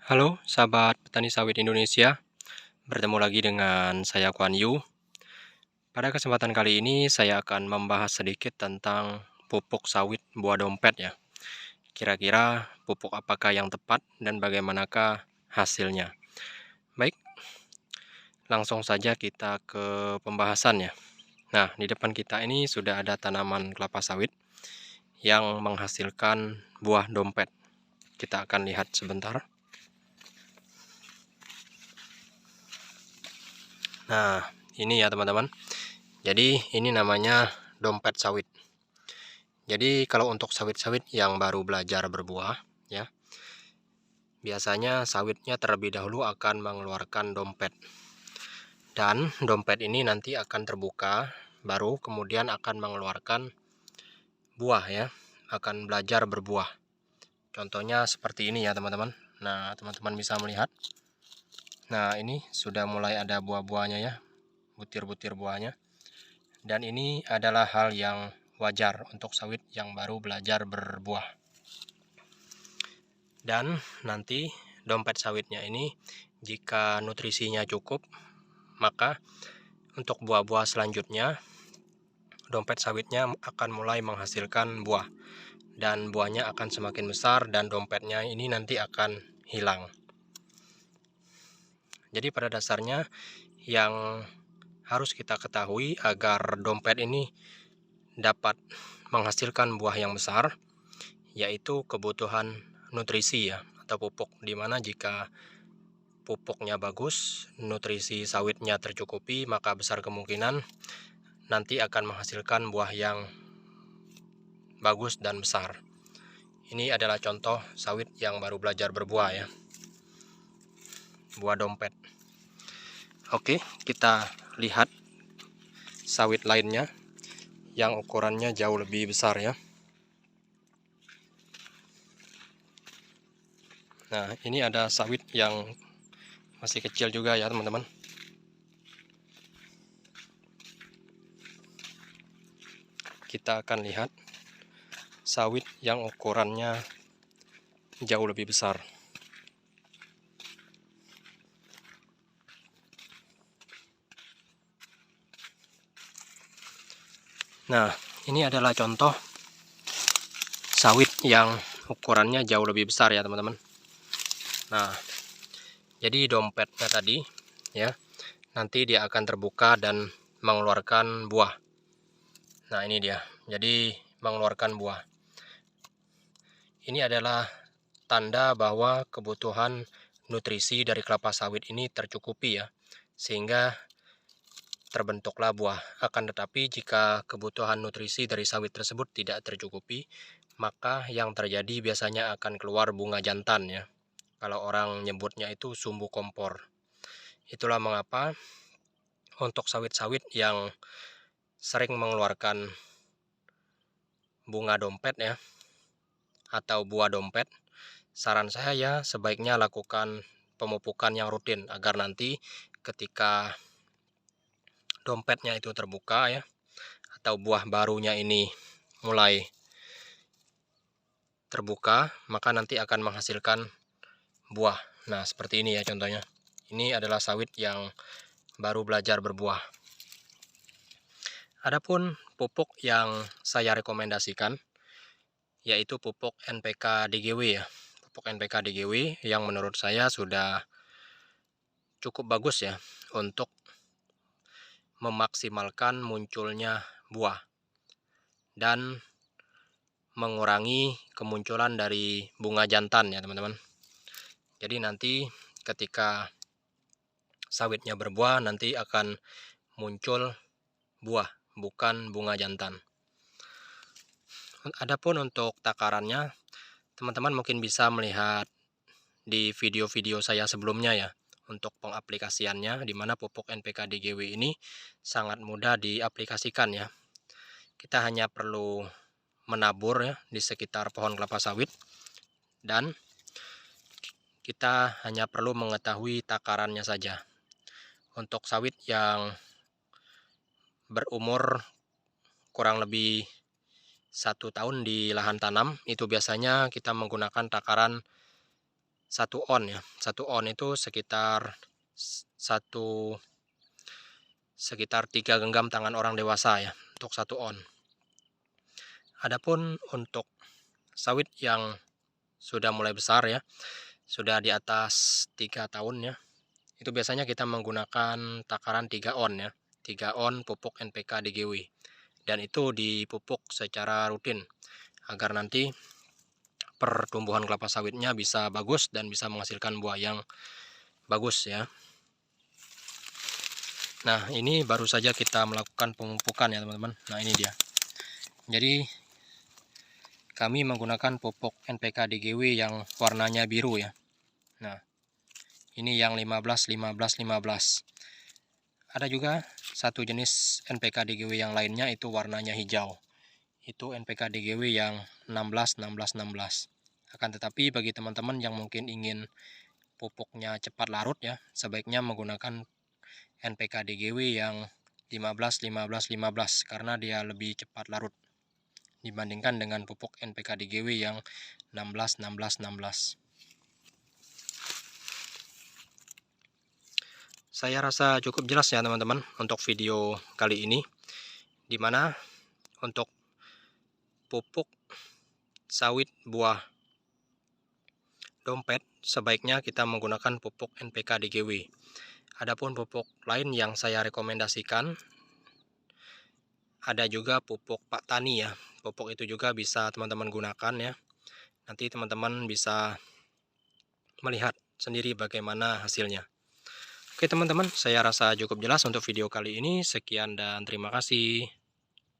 Halo sahabat petani sawit Indonesia, bertemu lagi dengan saya Kuan Yu. Pada kesempatan kali ini saya akan membahas sedikit tentang pupuk sawit buah dompet ya. Kira-kira pupuk apakah yang tepat dan bagaimanakah hasilnya? Baik, langsung saja kita ke pembahasannya. Nah, di depan kita ini sudah ada tanaman kelapa sawit yang menghasilkan buah dompet. Kita akan lihat sebentar. Nah, ini ya teman-teman. Jadi ini namanya dompet sawit. Jadi kalau untuk sawit-sawit yang baru belajar berbuah, ya, biasanya sawitnya terlebih dahulu akan mengeluarkan dompet. Dan dompet ini nanti akan terbuka, baru kemudian akan mengeluarkan buah ya, akan belajar berbuah. Contohnya seperti ini ya teman-teman. Nah, teman-teman bisa melihat. Nah, ini sudah mulai ada buah-buahnya ya, butir-butir buahnya. Dan ini adalah hal yang wajar untuk sawit yang baru belajar berbuah. Dan nanti dompet sawitnya ini jika nutrisinya cukup, maka untuk buah-buah selanjutnya dompet sawitnya akan mulai menghasilkan buah. Dan buahnya akan semakin besar dan dompetnya ini nanti akan hilang. Jadi pada dasarnya yang harus kita ketahui agar dompet ini dapat menghasilkan buah yang besar, yaitu kebutuhan nutrisi ya, atau pupuk, dimana jika pupuknya bagus, nutrisi sawitnya tercukupi, maka besar kemungkinan nanti akan menghasilkan buah yang bagus dan besar. Ini adalah contoh sawit yang baru belajar berbuah ya, buah dompet. Oke, kita lihat sawit lainnya yang ukurannya jauh lebih besar ya. Nah, ini ada sawit yang masih kecil juga ya teman-teman. Kita akan lihat sawit yang ukurannya jauh lebih besar. Nah, ini adalah contoh sawit yang ukurannya jauh lebih besar ya teman-teman. Nah, jadi dompetnya tadi ya, nanti dia akan terbuka dan mengeluarkan buah. Nah, ini dia. Jadi mengeluarkan buah. Ini adalah tanda bahwa kebutuhan nutrisi dari kelapa sawit ini tercukupi ya, sehingga terbentuklah buah. Akan tetapi jika kebutuhan nutrisi dari sawit tersebut tidak tercukupi, maka yang terjadi biasanya akan keluar bunga jantan ya. Kalau orang nyebutnya itu sumbu kompor. Itulah mengapa untuk sawit-sawit yang sering mengeluarkan bunga dompet ya, atau buah dompet, saran saya ya sebaiknya lakukan pemupukan yang rutin agar nanti ketika dompetnya itu terbuka ya, atau buah barunya ini mulai terbuka, maka nanti akan menghasilkan buah. Nah, seperti ini ya contohnya. Ini adalah sawit yang baru belajar berbuah. Adapun pupuk yang saya rekomendasikan yaitu pupuk NPK DGW ya. Pupuk NPK DGW yang menurut saya sudah cukup bagus ya untuk memaksimalkan munculnya buah dan mengurangi kemunculan dari bunga jantan ya teman-teman. Jadi nanti ketika sawitnya berbuah nanti akan muncul buah, bukan bunga jantan. Adapun untuk takarannya, teman-teman mungkin bisa melihat di video-video saya sebelumnya ya, untuk pengaplikasiannya, di mana pupuk NPK DGW ini sangat mudah diaplikasikan ya. Kita hanya perlu menabur ya di sekitar pohon kelapa sawit, dan kita hanya perlu mengetahui takarannya saja. Untuk sawit yang berumur kurang lebih 1 tahun di lahan tanam, itu biasanya kita menggunakan takaran 1 on ya. 1 on itu sekitar 3 genggam tangan orang dewasa ya untuk 1 on. Adapun untuk sawit yang sudah mulai besar ya, sudah di atas 3 tahun ya, itu biasanya kita menggunakan takaran 3 on ya. 3 on pupuk NPK DGW. Dan itu dipupuk secara rutin agar nanti pertumbuhan kelapa sawitnya bisa bagus dan bisa menghasilkan buah yang bagus ya. Nah, ini baru saja kita melakukan pemupukan ya teman-teman. Nah, ini dia. Jadi kami menggunakan pupuk NPK DGW yang warnanya biru ya. Nah, ini yang 15 15 15. Ada juga satu jenis NPK DGW yang lainnya itu warnanya hijau. Itu NPK DGW yang 16 16 16. Akan tetapi bagi teman-teman yang mungkin ingin pupuknya cepat larut ya, sebaiknya menggunakan NPK DGW yang 15 15 15 karena dia lebih cepat larut dibandingkan dengan pupuk NPK DGW yang 16 16 16. Saya rasa cukup jelas ya teman-teman untuk video kali ini, dimana untuk pupuk sawit buah dompet sebaiknya kita menggunakan pupuk NPK DGW. Adapun pupuk lain yang saya rekomendasikan ada juga pupuk Pak Tani ya. Pupuk itu juga bisa teman-teman gunakan ya. Nanti teman-teman bisa melihat sendiri bagaimana hasilnya. Oke teman-teman, saya rasa cukup jelas untuk video kali ini. Sekian dan terima kasih.